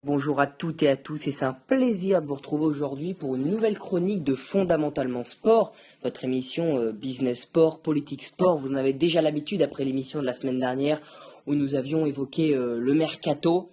Bonjour à toutes et à tous, et c'est un plaisir de vous retrouver aujourd'hui pour une nouvelle chronique de Fondamentalement Sport, votre émission Business Sport, Politique Sport. Vous en avez déjà l'habitude après l'émission de la semaine dernière où nous avions évoqué le mercato.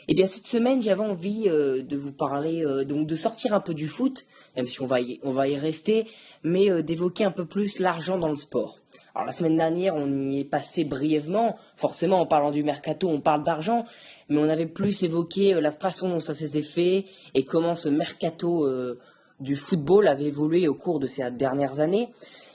Et bien cette semaine, j'avais envie de vous parler, donc de sortir un peu du foot, même si on va y rester, mais d'évoquer un peu plus l'argent dans le sport. Alors la semaine dernière, on y est passé brièvement. Forcément, en parlant du mercato, on parle d'argent, mais on avait plus évoqué la façon dont ça s'était fait et comment ce mercato du football avait évolué au cours de ces dernières années.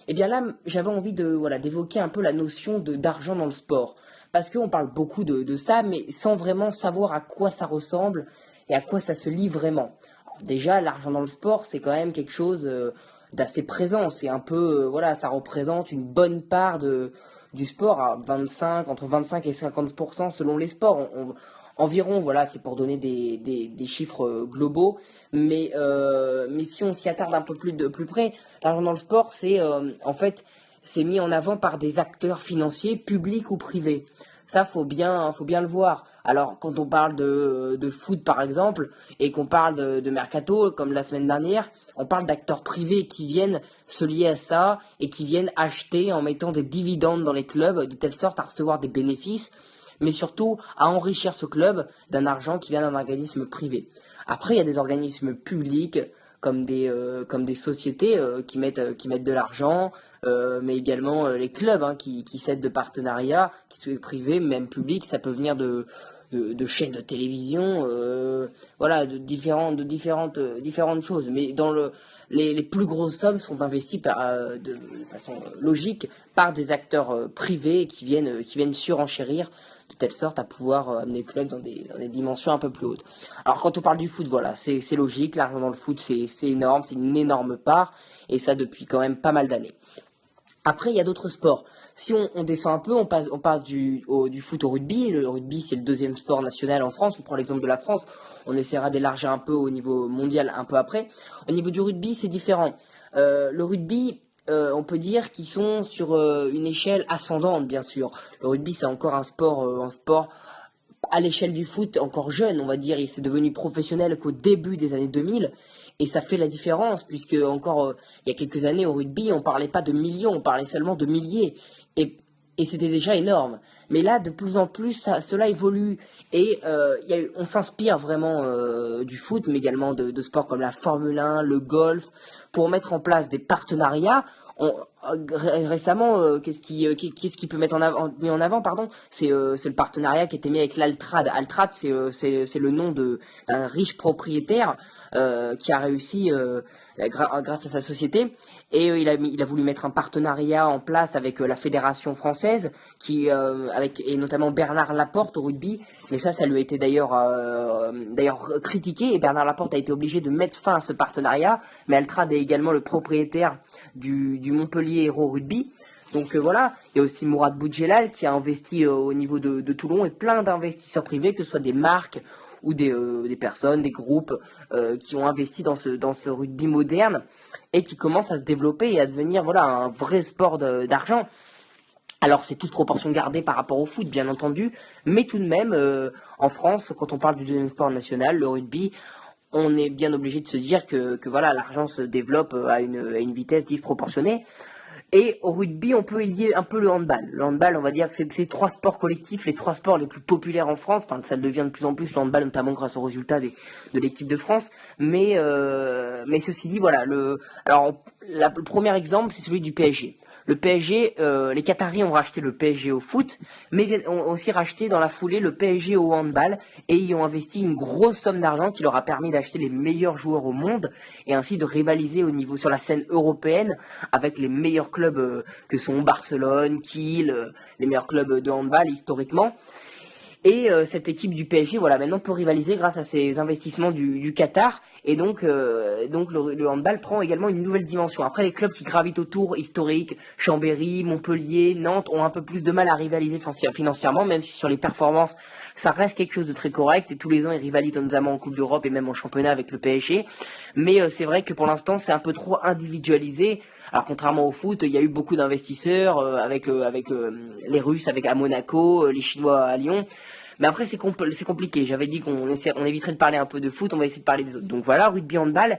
Et bien là, j'avais envie d'évoquer un peu la notion d'argent dans le sport. Parce qu'on parle beaucoup de ça, mais sans vraiment savoir à quoi ça ressemble et à quoi ça se lie vraiment. Alors déjà, l'argent dans le sport, c'est quand même quelque chose d'assez présent. C'est un peu, ça représente une bonne part du sport, entre 25 et 50% selon les sports. Environ, voilà, c'est pour donner des chiffres globaux. Mais si on s'y attarde un peu plus près, l'argent dans le sport, c'est mis en avant par des acteurs financiers, publics ou privés. Ça, faut bien le voir. Alors, quand on parle de foot, par exemple, et qu'on parle de mercato, comme la semaine dernière, on parle d'acteurs privés qui viennent se lier à ça et qui viennent acheter en mettant des dividendes dans les clubs, de telle sorte à recevoir des bénéfices, mais surtout à enrichir ce club d'un argent qui vient d'un organisme privé. Après, il y a des organismes publics, comme des sociétés qui mettent de l'argent, mais également les clubs qui cèdent de partenariats, qui soient privés, même publics. Ça peut venir de chaînes de télévision, de différentes choses. Mais les plus grosses sommes sont investies de façon logique par des acteurs privés qui viennent surenchérir de telle sorte à pouvoir amener le club dans des dimensions un peu plus hautes. Alors quand on parle du foot, voilà, c'est logique, l'argent dans le foot c'est énorme, c'est une énorme part, et ça depuis quand même pas mal d'années. Après, il y a d'autres sports. Si on descend un peu, on passe du foot au rugby. Le rugby, c'est le deuxième sport national en France. On prend l'exemple de la France. On essaiera d'élargir un peu au niveau mondial un peu après. Au niveau du rugby, c'est différent. Le rugby, on peut dire qu'ils sont sur une échelle ascendante, bien sûr. Le rugby, c'est encore un sport à l'échelle du foot encore jeune, on va dire. Il s'est devenu professionnel qu'au début des années 2000. Et ça fait la différence, puisque encore il y a quelques années au rugby, on parlait pas de millions, on parlait seulement de milliers. Et, et c'était déjà énorme. Mais là, de plus en plus, cela évolue. Et on s'inspire vraiment du foot, mais également de sports comme la Formule 1, le golf, pour mettre en place des partenariats. Récemment, qu'est-ce qui peut mettre mis en avant, pardon, c'est le partenariat qui a été mis avec l'Altrad. Altrad, c'est le nom d'un riche propriétaire qui a réussi grâce à sa société, et il a voulu mettre un partenariat en place avec la fédération française, et notamment Bernard Laporte au rugby. Mais ça lui a été d'ailleurs critiqué, et Bernard Laporte a été obligé de mettre fin à ce partenariat. Mais Altrad est également le propriétaire du Montpellier Hérault Rugby. Donc voilà, il y a aussi Mourad Boudjelal qui a investi au niveau de Toulon, et plein d'investisseurs privés, que ce soit des marques ou des personnes, des groupes qui ont investi dans ce rugby moderne, et qui commence à se développer et à devenir un vrai sport d'argent. Alors c'est toute proportion gardée par rapport au foot, bien entendu, mais tout de même, en France, quand on parle du deuxième sport national, le rugby, on est bien obligé de se dire que l'argent se développe à une vitesse disproportionnée. Et au rugby, on peut y lier un peu le handball. Le handball, on va dire que c'est ces trois sports collectifs, les trois sports les plus populaires en France. Enfin, ça le devient de plus en plus, le handball, notamment grâce aux résultats de l'équipe de France. Mais ceci dit, le premier exemple, c'est celui du PSG. Le PSG, les Qataris ont racheté le PSG au foot, mais ont aussi racheté dans la foulée le PSG au handball, et y ont investi une grosse somme d'argent qui leur a permis d'acheter les meilleurs joueurs au monde, et ainsi de rivaliser au niveau sur la scène européenne avec les meilleurs clubs que sont Barcelone, Kiel, les meilleurs clubs de handball historiquement. Et cette équipe du PSG, maintenant peut rivaliser grâce à ces investissements du Qatar. Et donc le handball prend également une nouvelle dimension. Après, les clubs qui gravitent autour, historiques, Chambéry, Montpellier, Nantes, ont un peu plus de mal à rivaliser financièrement, même si sur les performances, ça reste quelque chose de très correct. Et tous les ans, ils rivalisent notamment en Coupe d'Europe et même en championnat avec le PSG. Mais c'est vrai que pour l'instant, c'est un peu trop individualisé. Alors contrairement au foot, il y a eu beaucoup d'investisseurs avec les Russes à Monaco, les Chinois à Lyon. Mais après, c'est compliqué. J'avais dit on éviterait de parler un peu de foot, on va essayer de parler des autres. Donc voilà, rugby, handball.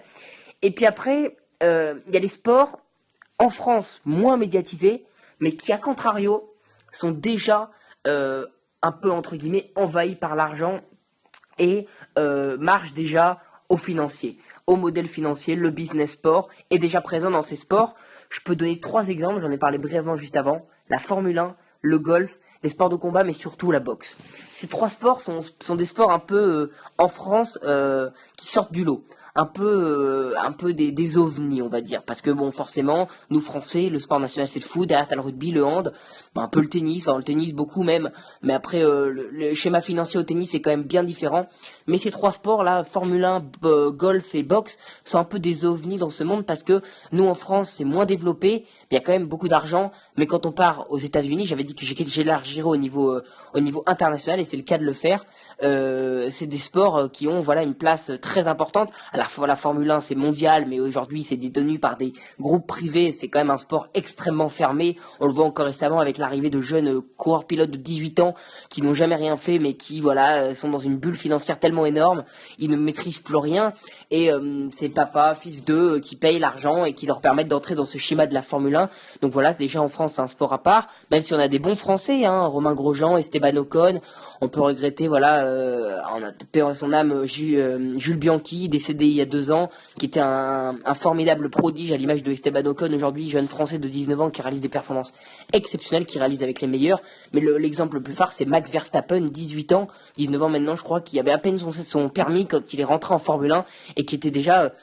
Et puis après, il y a les sports en France moins médiatisés, mais qui, à contrario, sont déjà un peu, entre guillemets, envahis par l'argent et marchent déjà au financier, au modèle financier. Le business sport est déjà présent dans ces sports. Je peux donner 3 exemples, j'en ai parlé brièvement juste avant. La Formule 1, le golf, les sports de combat, mais surtout la boxe. Ces 3 sports sont des sports un peu, en France, qui sortent du lot. Un peu des ovnis, on va dire. Parce que bon, forcément, nous Français, le sport national c'est le foot, derrière t'as le rugby, le hand, un peu le tennis, enfin le tennis beaucoup même. Mais après, le schéma financier au tennis est quand même bien différent. Mais ces 3 sports là, Formule 1, golf et boxe, sont un peu des ovnis dans ce monde parce que nous en France c'est moins développé. Il y a quand même beaucoup d'argent, mais quand on part aux États-Unis, j'avais dit que j'élargirais au niveau international, et c'est le cas de le faire. C'est des sports qui ont voilà une place très importante. À la fois la Formule 1 c'est mondial, mais aujourd'hui c'est détenu par des groupes privés. C'est quand même un sport extrêmement fermé. On le voit encore récemment avec l'arrivée de jeunes coureurs pilotes de 18 ans qui n'ont jamais rien fait, mais qui voilà sont dans une bulle financière tellement énorme, ils ne maîtrisent plus rien. Et c'est papa, fils d'eux qui payent l'argent et qui leur permettent d'entrer dans ce schéma de la Formule 1. Donc voilà, déjà en France c'est un sport à part, même si on a des bons Français, hein, Romain Grosjean, Esteban Ocon. On peut regretter, voilà, on a paix son âme, Jules Bianchi, décédé il y a 2 ans, qui était un formidable prodige à l'image de Esteban Ocon, aujourd'hui jeune Français de 19 ans qui réalise des performances exceptionnelles, qui réalise avec les meilleurs. Mais l'exemple le plus phare c'est Max Verstappen, 18 ans, 19 ans maintenant je crois, qui avait à peine son permis quand il est rentré en Formule 1 et qui était déjà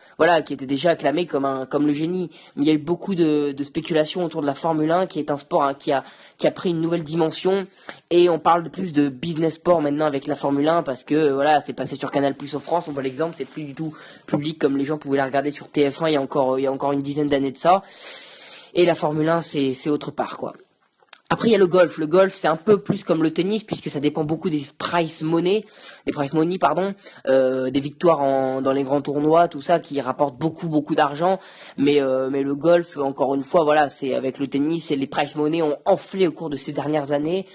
acclamé comme le génie. Mais il y a eu beaucoup de spéculations autour de la Formule 1, qui est un sport hein, qui a pris une nouvelle dimension, et on parle de plus de business sport maintenant avec la Formule 1 parce que voilà, c'est passé sur Canal+ en France, on voit l'exemple, c'est plus du tout public comme les gens pouvaient la regarder sur TF1 il y a encore une dizaine d'années de ça. Et la Formule 1 c'est autre part quoi. Après, il y a le golf. Le golf, c'est un peu plus comme le tennis, puisque ça dépend beaucoup des prize money, des victoires dans les grands tournois, tout ça, qui rapportent beaucoup d'argent. Mais le golf, encore une fois, voilà, c'est avec le tennis, et les prize money ont enflé au cours de ces dernières années.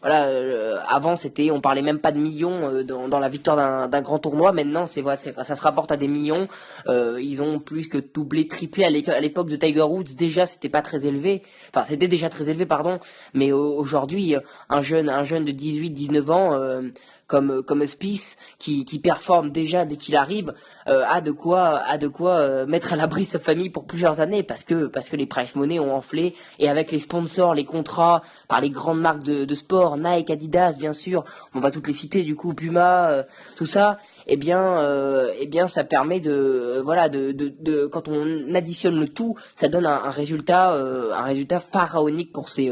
Avant, on parlait même pas de millions dans la victoire d'un grand tournoi. Maintenant, ça se rapporte à des millions. Ils ont plus que doublé, triplé. À l'époque de Tiger Woods, déjà, c'était pas très élevé. Enfin, c'était déjà très élevé, pardon. Mais aujourd'hui, un jeune de 18-19 ans, comme Spieth, qui performe déjà dès qu'il arrive, a de quoi mettre à l'abri sa famille pour plusieurs années, parce que les prize money ont enflé, et avec les sponsors, les contrats par les grandes marques de sport, Nike, Adidas, bien sûr, on va toutes les citer, du coup, Puma, tout ça. Eh bien, ça permet quand on additionne le tout, ça donne un résultat pharaonique pour ces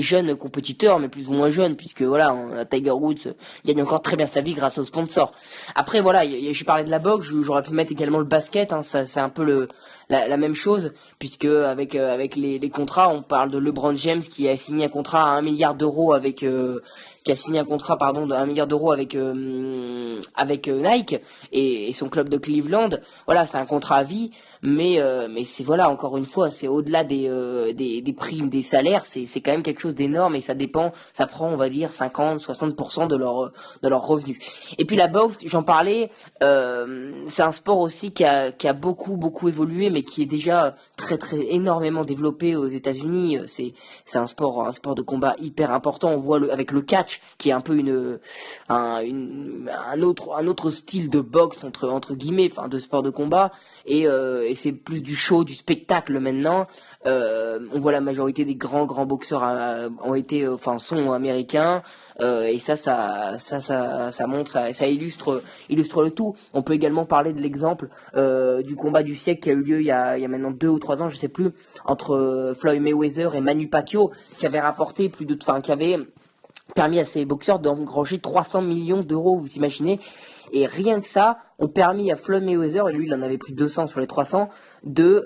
jeunes compétiteurs, mais plus ou moins jeunes, puisque voilà, Tiger Woods gagne encore très bien sa vie grâce aux sponsors. Après, voilà, j'ai parlé de la boxe, j'aurais pu mettre également le basket, hein, ça c'est un peu la même chose, puisque avec les contrats, on parle de LeBron James qui a signé un contrat à 1 milliard d'euros avec de 1 milliard d'euros avec Nike et son club de Cleveland. Voilà, c'est un contrat à vie, mais c'est voilà, encore une fois, c'est au-delà des primes, des salaires, c'est quand même quelque chose d'énorme, et ça prend, on va dire 50-60% de leur revenus. Et puis la boxe, j'en parlais, c'est un sport aussi qui a beaucoup évolué, mais qui est déjà très énormément développé aux États-Unis. C'est un sport de combat hyper important. On voit avec le catch, qui est un peu un autre style de boxe entre guillemets, enfin de sport de combat, et c'est plus du show, du spectacle maintenant. On voit la majorité des grands boxeurs sont américains, et ça montre, ça illustre le tout. On peut également parler de l'exemple du combat du siècle qui a eu lieu il y a maintenant 2 ou 3 ans, je sais plus, entre Floyd Mayweather et Manny Pacquiao, qui avait qui avait permis à ces boxeurs d'engranger 300 millions d'euros, vous imaginez. Et rien que ça, ont permis à Floyd Mayweather, et lui il en avait plus de 200 sur les 300, de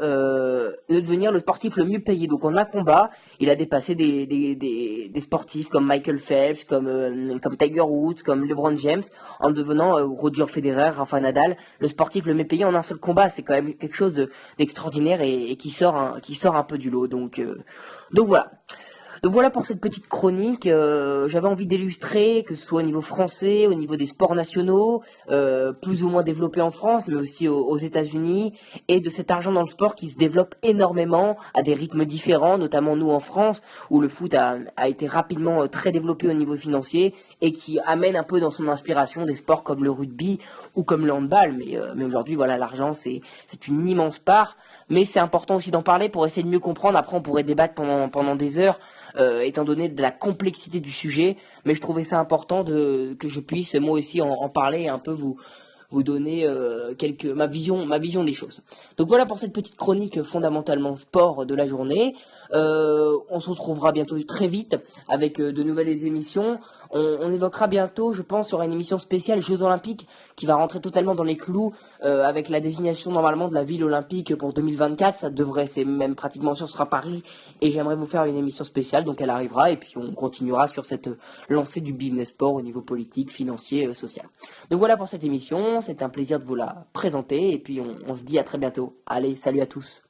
devenir le sportif le mieux payé. Donc en un combat, il a dépassé des sportifs comme Michael Phelps, comme Tiger Woods, comme LeBron James, en devenant Roger Federer, Rafa Nadal, le sportif le mieux payé en un seul combat. C'est quand même quelque chose d'extraordinaire, et qui sort un peu du lot. Donc voilà. Donc voilà pour cette petite chronique. J'avais envie d'illustrer, que ce soit au niveau français, au niveau des sports nationaux, plus ou moins développés en France, mais aussi aux États-Unis, et de cet argent dans le sport qui se développe énormément à des rythmes différents, notamment nous en France, où le foot a été rapidement très développé au niveau financier et qui amène un peu dans son inspiration des sports comme le rugby ou comme le handball. Mais aujourd'hui, voilà, l'argent, c'est une immense part. Mais c'est important aussi d'en parler pour essayer de mieux comprendre. Après, on pourrait débattre pendant des heures, étant donné de la complexité du sujet. Mais je trouvais ça important que je puisse moi aussi en parler et un peu vous donner ma vision des choses. Donc voilà pour cette petite chronique fondamentalement sport de la journée. On se retrouvera bientôt très vite avec de nouvelles émissions. On évoquera bientôt, je pense, sur une émission spéciale Jeux Olympiques qui va rentrer totalement dans les clous avec la désignation normalement de la ville olympique pour 2024. Ça devrait, c'est même pratiquement sûr, ce sera Paris. Et j'aimerais vous faire une émission spéciale, donc elle arrivera et puis on continuera sur cette lancée du business sport au niveau politique, financier, social. Donc voilà pour cette émission. C'était un plaisir de vous la présenter et puis on se dit à très bientôt. Allez, salut à tous.